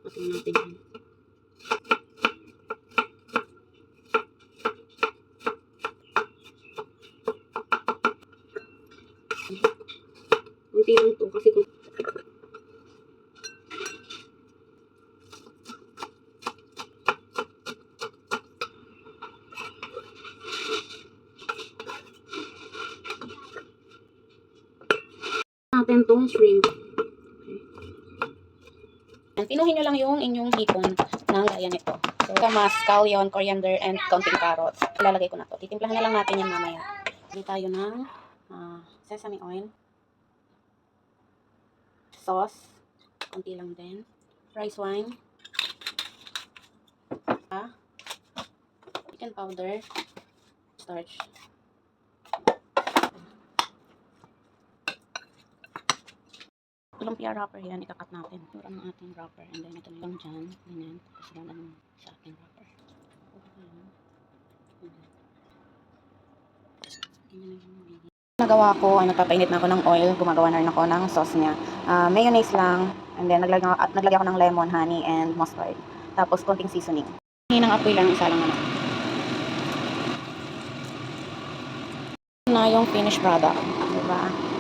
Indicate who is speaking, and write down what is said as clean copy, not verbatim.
Speaker 1: Patayin natin yan. Kunti lang to kasi kung natin tong shrimp. And pinuhin nyo lang yung inyong hipon ng gaya nito. So, kamas, scallion, coriander, and konting carrots. Ilalagay ko na to. Titimplahan na lang natin yan mamaya. Lagay tayo ng sesame oil. Sauce. Konti lang din. Rice wine. Chicken powder. Starch. Lumpia wrapper yan, ikakat natin. Ito ang ating wrapper. And then ito na lang dyan. Ganyan. Tapos lang naman sa ating wrapper. Nagawa ko, nagpapainit na ako ng oil. Gumagawa na rin ako ng sauce niya. Mayonnaise lang. And then naglagay ako ng lemon, honey, and mustard. Tapos konting seasoning. Hinang apoy lang, isa lang naman. Na yung finished product. Diba?